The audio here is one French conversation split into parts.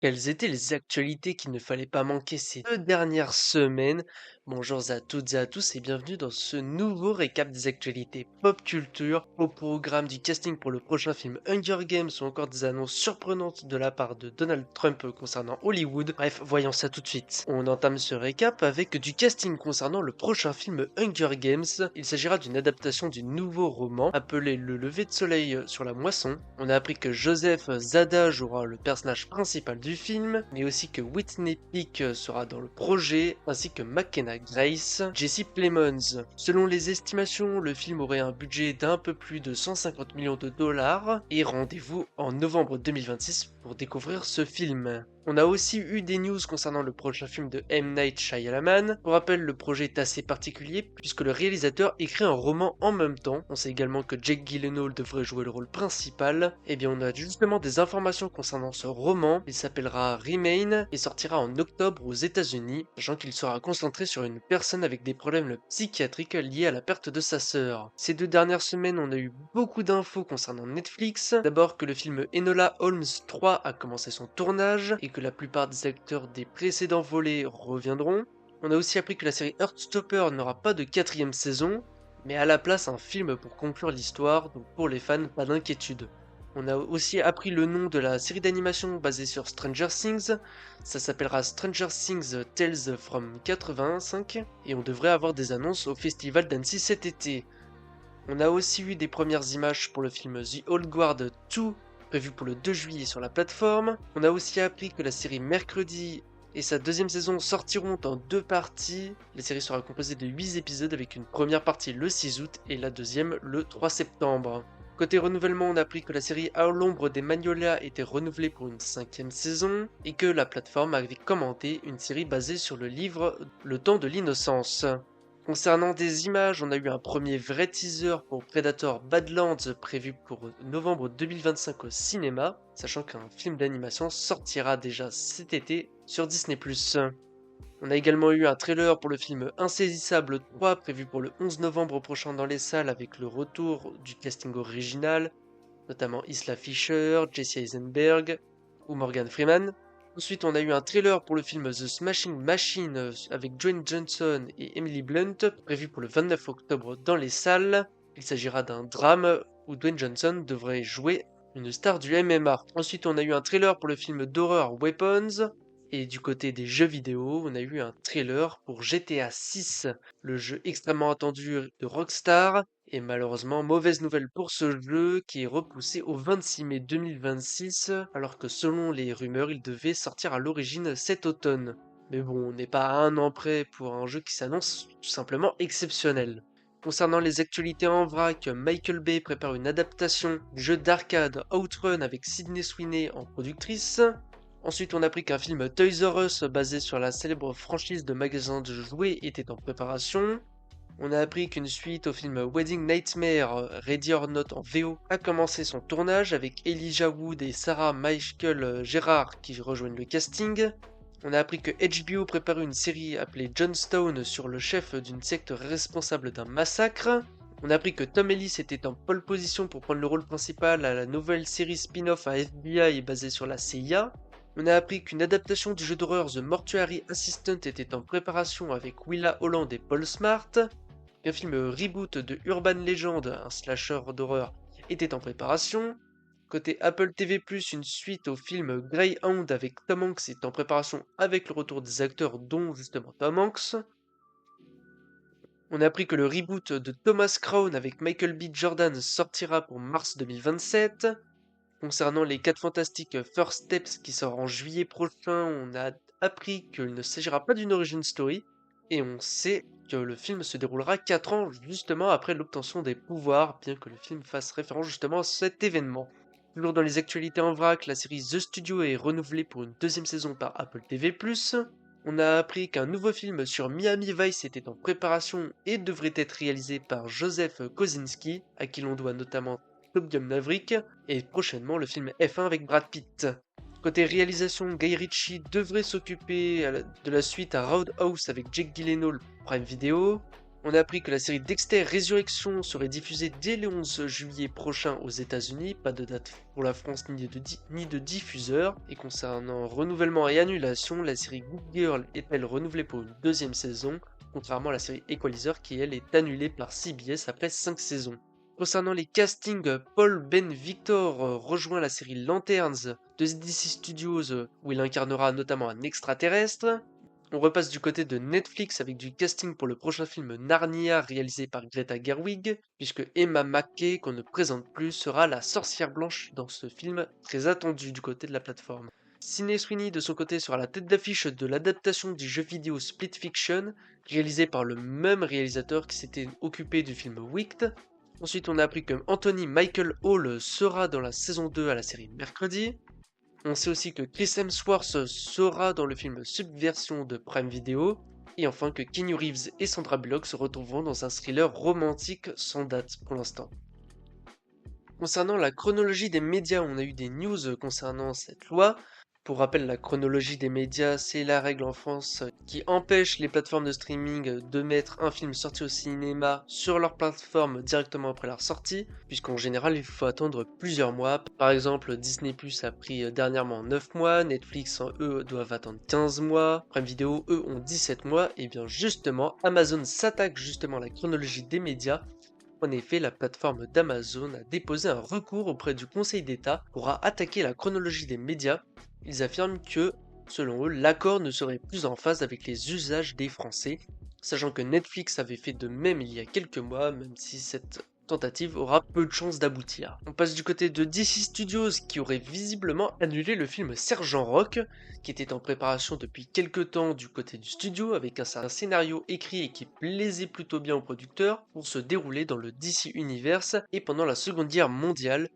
Quelles étaient les actualités qu'il ne fallait pas manquer ces 2 dernières semaines? Bonjour à toutes et à tous et bienvenue dans ce nouveau récap des actualités pop culture. Au programme du casting pour le prochain film Hunger Games ou encore des annonces surprenantes de la part de Donald Trump concernant Hollywood. Bref, voyons ça tout de suite. On entame ce récap avec du casting concernant le prochain film Hunger Games. Il s'agira d'une adaptation du nouveau roman appelé Le lever de soleil sur la moisson. On a appris que Joseph Zada jouera le personnage principal du film, mais aussi que Whitney Peak sera dans le projet, ainsi que McKenna Grace, Jesse Plemons. Selon les estimations, le film aurait un budget d'un peu plus de 150 millions de dollars, et rendez-vous en novembre 2026 pour découvrir ce film. On a aussi eu des news concernant le prochain film de M. Night Shyamalan. Pour rappel, le projet est assez particulier puisque le réalisateur écrit un roman en même temps. On sait également que Jake Gyllenhaal devrait jouer le rôle principal. Eh bien, on a justement des informations concernant ce roman. Il s'appellera Remain et sortira en octobre aux États-Unis, sachant qu'il sera concentré sur une personne avec des problèmes psychiatriques liés à la perte de sa sœur. Ces 2 dernières semaines, on a eu beaucoup d'infos concernant Netflix. D'abord que le film Enola Holmes 3 a commencé son tournage et que la plupart des acteurs des précédents volets reviendront. On a aussi appris que la série Heartstopper n'aura pas de 4e saison, mais à la place un film pour conclure l'histoire, donc pour les fans, pas d'inquiétude. On a aussi appris le nom de la série d'animation basée sur Stranger Things, ça s'appellera Stranger Things Tales from 85, et on devrait avoir des annonces au festival d'Annecy cet été. On a aussi eu des premières images pour le film The Old Guard 2, prévu pour le 2 juillet sur la plateforme. On a aussi appris que la série Mercredi et sa 2e saison sortiront en 2 parties. La série sera composée de 8 épisodes avec une première partie le 6 août et la deuxième le 3 septembre. Côté renouvellement, on a appris que la série À l'ombre des Magnolias était renouvelée pour une 5e saison et que la plateforme avait commandé une série basée sur le livre Le temps de l'innocence. Concernant des images, on a eu un premier vrai teaser pour Predator Badlands prévu pour novembre 2025 au cinéma, sachant qu'un film d'animation sortira déjà cet été sur Disney+. On a également eu un trailer pour le film Insaisissable 3 prévu pour le 11 novembre prochain dans les salles avec le retour du casting original, notamment Isla Fisher, Jesse Eisenberg ou Morgan Freeman. Ensuite, on a eu un trailer pour le film The Smashing Machine avec Dwayne Johnson et Emily Blunt, prévu pour le 29 octobre dans les salles. Il s'agira d'un drame où Dwayne Johnson devrait jouer une star du MMA. Ensuite, on a eu un trailer pour le film d'horreur Weapons. Et du côté des jeux vidéo, on a eu un trailer pour GTA 6, le jeu extrêmement attendu de Rockstar. Et malheureusement, mauvaise nouvelle pour ce jeu qui est repoussé au 26 mai 2026, alors que selon les rumeurs, il devait sortir à l'origine cet automne. Mais bon, on n'est pas à un an près pour un jeu qui s'annonce tout simplement exceptionnel. Concernant les actualités en vrac, Michael Bay prépare une adaptation du jeu d'arcade Outrun avec Sydney Sweeney en productrice. Ensuite, on a appris qu'un film Toys R Us basé sur la célèbre franchise de magasins de jouets était en préparation. On a appris qu'une suite au film Wedding Nightmare, Ready or Not en VO, a commencé son tournage avec Elijah Wood et Sarah Michael Gellar qui rejoignent le casting. On a appris que HBO préparait une série appelée Johnstone sur le chef d'une secte responsable d'un massacre. On a appris que Tom Ellis était en pole position pour prendre le rôle principal à la nouvelle série spin-off à FBI basée sur la CIA. On a appris qu'une adaptation du jeu d'horreur The Mortuary Assistant était en préparation avec Willa Holland et Paul Smart. Un film reboot de Urban Legend, un slasher d'horreur, était en préparation. Côté Apple TV+, une suite au film Greyhound avec Tom Hanks est en préparation avec le retour des acteurs dont justement Tom Hanks. On a appris que le reboot de Thomas Crown avec Michael B. Jordan sortira pour mars 2027. Concernant les 4 fantastiques First Steps qui sort en juillet prochain, on a appris qu'il ne s'agira pas d'une origin story, et on sait que le film se déroulera 4 ans justement après l'obtention des pouvoirs, bien que le film fasse référence justement à cet événement. Toujours dans les actualités en vrac, la série The Studio est renouvelée pour une 2e saison par Apple TV+. On a appris qu'un nouveau film sur Miami Vice était en préparation et devrait être réalisé par Joseph Kosinski, à qui l'on doit notamment Top Gun Maverick, et prochainement le film F1 avec Brad Pitt. Côté réalisation, Guy Ritchie devrait s'occuper de la suite à Roadhouse avec Jake Gyllenhaal pour Prime Video. On a appris que la série Dexter Résurrection serait diffusée dès le 11 juillet prochain aux États-Unis, pas de date pour la France ni de diffuseur. Et concernant renouvellement et annulation, la série Good Girl est-elle renouvelée pour une deuxième saison, contrairement à la série Equalizer qui elle est annulée par CBS après 5 saisons. Concernant les castings, Paul Ben Victor rejoint la série Lanterns de DC Studios où il incarnera notamment un extraterrestre. On repasse du côté de Netflix avec du casting pour le prochain film Narnia réalisé par Greta Gerwig, puisque Emma Mackey, qu'on ne présente plus, sera la sorcière blanche dans ce film très attendu du côté de la plateforme. Sydney Sweeney de son côté sera la tête d'affiche de l'adaptation du jeu vidéo Split Fiction, réalisé par le même réalisateur qui s'était occupé du film Wicked. Ensuite on a appris que Anthony Michael Hall sera dans la saison 2 à la série Mercredi. On sait aussi que Chris Hemsworth sera dans le film Subversion de Prime Video. Et enfin que Keanu Reeves et Sandra Bullock se retrouveront dans un thriller romantique sans date pour l'instant. Concernant la chronologie des médias, on a eu des news concernant cette loi. Pour rappel, la chronologie des médias, c'est la règle en France qui empêche les plateformes de streaming de mettre un film sorti au cinéma sur leur plateforme directement après leur sortie, puisqu'en général, il faut attendre plusieurs mois. Par exemple, Disney+ a pris dernièrement 9 mois, Netflix, eux, doivent attendre 15 mois, Prime Video, eux, ont 17 mois, et bien justement, Amazon s'attaque justement à la chronologie des médias. En effet, la plateforme d'Amazon a déposé un recours auprès du Conseil d'État pour attaquer la chronologie des médias. Ils affirment que, selon eux, l'accord ne serait plus en phase avec les usages des Français, sachant que Netflix avait fait de même il y a quelques mois, même si cette tentative aura peu de chances d'aboutir. On passe du côté de DC Studios qui aurait visiblement annulé le film Sergent Rock, qui était en préparation depuis quelques temps du côté du studio, avec un scénario écrit et qui plaisait plutôt bien aux producteurs, pour se dérouler dans le DC Universe et pendant la Seconde Guerre mondiale.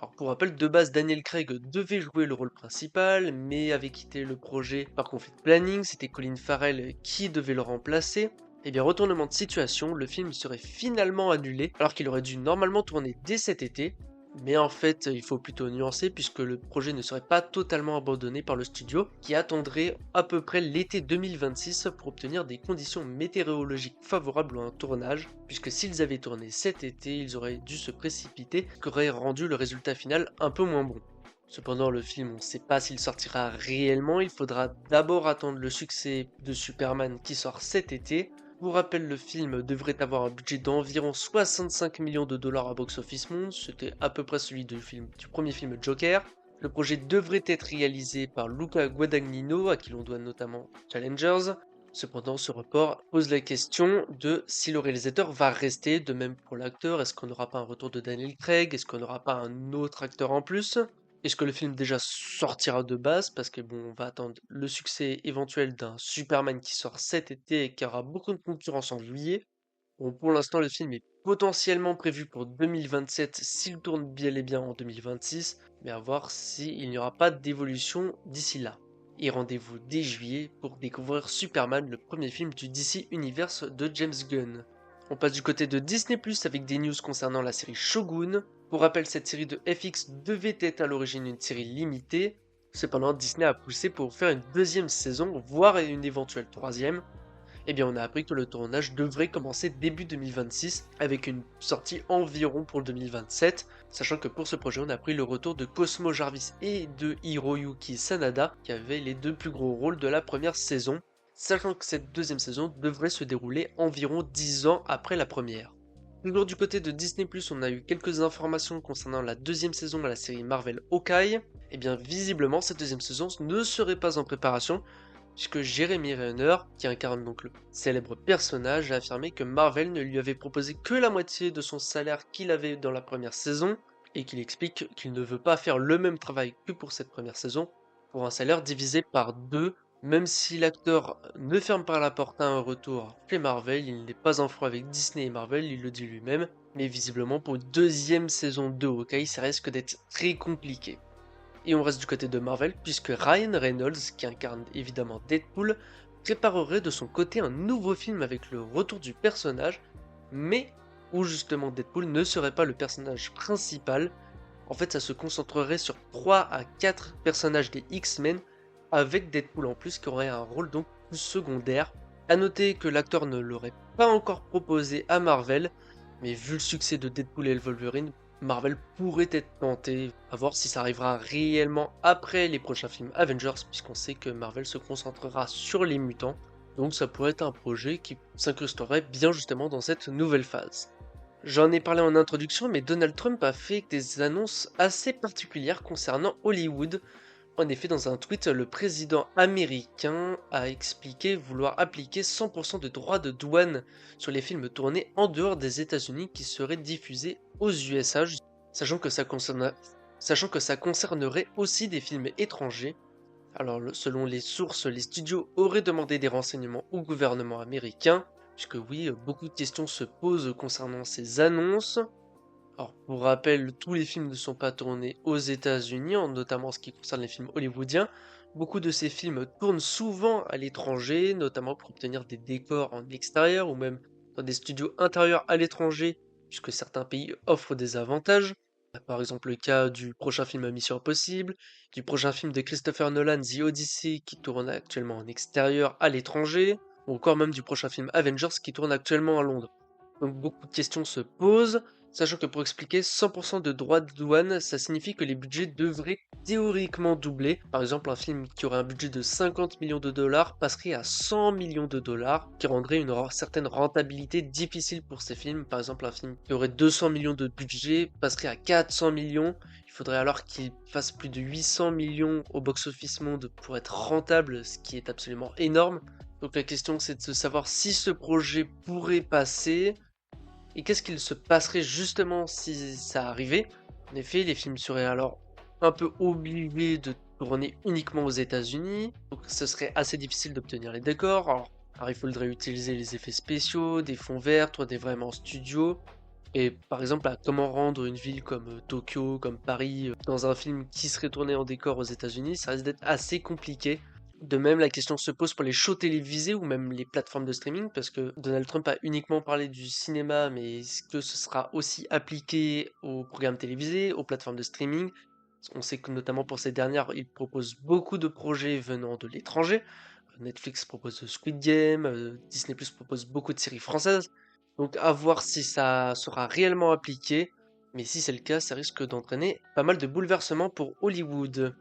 Alors pour rappel, de base, Daniel Craig devait jouer le rôle principal, mais avait quitté le projet par conflit de planning, c'était Colin Farrell qui devait le remplacer. Et bien retournement de situation, le film serait finalement annulé, alors qu'il aurait dû normalement tourner dès cet été. Mais en fait, il faut plutôt nuancer puisque le projet ne serait pas totalement abandonné par le studio, qui attendrait à peu près l'été 2026 pour obtenir des conditions météorologiques favorables à un tournage, puisque s'ils avaient tourné cet été, ils auraient dû se précipiter, ce qui aurait rendu le résultat final un peu moins bon. Cependant, le film, on ne sait pas s'il sortira réellement, il faudra d'abord attendre le succès de Superman qui sort cet été. Pour rappel, le film devrait avoir un budget d'environ 65 millions de dollars à Box Office Monde, c'était à peu près celui du premier film Joker. Le projet devrait être réalisé par Luca Guadagnino, à qui l'on doit notamment Challengers. Cependant, ce report pose la question de si le réalisateur va rester, de même pour l'acteur, est-ce qu'on n'aura pas un retour de Daniel Craig, est-ce qu'on n'aura pas un autre acteur en plus? Est-ce que le film déjà sortira de base? Parce que bon, on va attendre le succès éventuel d'un Superman qui sort cet été et qui aura beaucoup de concurrence en juillet. Bon, pour l'instant, le film est potentiellement prévu pour 2027 s'il tourne bien et bien en 2026, mais à voir s'il n'y aura pas d'évolution d'ici là. Et rendez-vous dès juillet pour découvrir Superman, le premier film du DC Universe de James Gunn. On passe du côté de Disney+, avec des news concernant la série Shogun. Pour rappel, cette série de FX devait être à l'origine une série limitée. Cependant, Disney a poussé pour faire une deuxième saison, voire une éventuelle troisième. Eh bien, on a appris que le tournage devrait commencer début 2026, avec une sortie environ pour le 2027, sachant que pour ce projet, on a pris le retour de Cosmo Jarvis et de Hiroyuki Sanada, qui avaient les deux plus gros rôles de la première saison, sachant que cette deuxième saison devrait se dérouler environ 10 ans après la première. Toujours du côté de Disney+, on a eu quelques informations concernant la deuxième saison de la série Marvel Hawkeye. Et bien visiblement, cette deuxième saison ne serait pas en préparation, puisque Jeremy Renner, qui incarne donc le célèbre personnage, a affirmé que Marvel ne lui avait proposé que la moitié de son salaire qu'il avait dans la première saison, et qu'il explique qu'il ne veut pas faire le même travail que pour cette première saison, pour un salaire divisé par 2. Même si l'acteur ne ferme pas la porte à un retour chez Marvel, il n'est pas en froid avec Disney et Marvel, il le dit lui-même, mais visiblement pour une deuxième saison de Hawkeye, ça risque d'être très compliqué. Et on reste du côté de Marvel, puisque Ryan Reynolds, qui incarne évidemment Deadpool, préparerait de son côté un nouveau film avec le retour du personnage, mais où justement Deadpool ne serait pas le personnage principal. En fait, ça se concentrerait sur 3 à 4 personnages des X-Men, avec Deadpool en plus qui aurait un rôle donc plus secondaire. À noter que l'acteur ne l'aurait pas encore proposé à Marvel, mais vu le succès de Deadpool et le Wolverine, Marvel pourrait être tenté, à voir si ça arrivera réellement après les prochains films Avengers, puisqu'on sait que Marvel se concentrera sur les mutants, donc ça pourrait être un projet qui s'incrusterait bien justement dans cette nouvelle phase. J'en ai parlé en introduction, mais Donald Trump a fait des annonces assez particulières concernant Hollywood. En effet, dans un tweet, le président américain a expliqué vouloir appliquer 100% de droits de douane sur les films tournés en dehors des États-Unis qui seraient diffusés aux USA, sachant que sachant que ça concernerait aussi des films étrangers. Alors, selon les sources, les studios auraient demandé des renseignements au gouvernement américain, puisque oui, beaucoup de questions se posent concernant ces annonces. Alors, pour rappel, tous les films ne sont pas tournés aux États-Unis, notamment en ce qui concerne les films hollywoodiens. Beaucoup de ces films tournent souvent à l'étranger, notamment pour obtenir des décors en extérieur ou même dans des studios intérieurs à l'étranger, puisque certains pays offrent des avantages. Par exemple, le cas du prochain film Mission Impossible, du prochain film de Christopher Nolan, The Odyssey, qui tourne actuellement en extérieur à l'étranger, ou encore même du prochain film Avengers qui tourne actuellement à Londres. Donc beaucoup de questions se posent, sachant que pour expliquer 100% de droits de douane, ça signifie que les budgets devraient théoriquement doubler. Par exemple, un film qui aurait un budget de 50 millions de dollars passerait à 100 millions de dollars, qui rendrait une certaine rentabilité difficile pour ces films. Par exemple, un film qui aurait 200 millions de budget passerait à 400 millions. Il faudrait alors qu'il fasse plus de 800 millions au box-office monde pour être rentable, ce qui est absolument énorme. Donc la question c'est de savoir si ce projet pourrait passer, et qu'est-ce qu'il se passerait justement si ça arrivait? En effet, les films seraient alors un peu obligés de tourner uniquement aux États-Unis, donc ce serait assez difficile d'obtenir les décors. Alors, il faudrait utiliser les effets spéciaux, des fonds verts, des vraiment en studio. Et par exemple, comment rendre une ville comme Tokyo, comme Paris, dans un film qui serait tourné en décor aux États-Unis, ça risque d'être assez compliqué. De même, la question se pose pour les shows télévisés ou même les plateformes de streaming, parce que Donald Trump a uniquement parlé du cinéma, mais est-ce que ce sera aussi appliqué aux programmes télévisés, aux plateformes de streaming? On sait que notamment pour ces dernières, il propose beaucoup de projets venant de l'étranger. Netflix propose Squid Game, Disney Plus propose beaucoup de séries françaises. Donc à voir si ça sera réellement appliqué, mais si c'est le cas, ça risque d'entraîner pas mal de bouleversements pour Hollywood.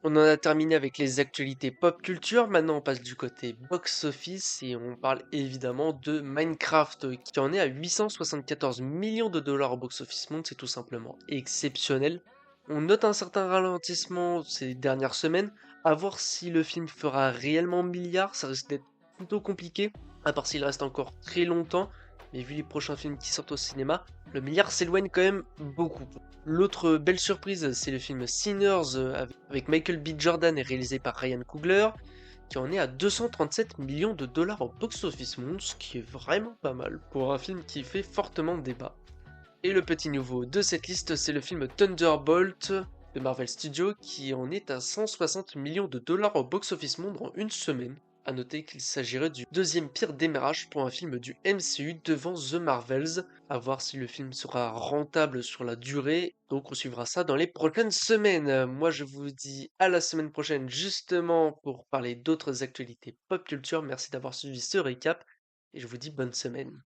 On en a terminé avec les actualités pop culture, maintenant on passe du côté box-office et on parle évidemment de Minecraft qui en est à 874 millions de dollars au box-office monde, c'est tout simplement exceptionnel. On note un certain ralentissement ces dernières semaines, à voir si le film fera réellement milliard, ça risque d'être plutôt compliqué, à part s'il reste encore très longtemps, mais vu les prochains films qui sortent au cinéma, le milliard s'éloigne quand même beaucoup. L'autre belle surprise, c'est le film Sinners avec Michael B. Jordan et réalisé par Ryan Coogler, qui en est à 237 millions de dollars au box-office monde, ce qui est vraiment pas mal pour un film qui fait fortement débat. Et le petit nouveau de cette liste, c'est le film Thunderbolt de Marvel Studios, qui en est à 160 millions de dollars au box-office monde en une semaine. A noter qu'il s'agirait du deuxième pire démarrage pour un film du MCU devant The Marvels. À voir si le film sera rentable sur la durée. Donc on suivra ça dans les prochaines semaines. Moi je vous dis à la semaine prochaine justement pour parler d'autres actualités pop culture. Merci d'avoir suivi ce récap et je vous dis bonne semaine.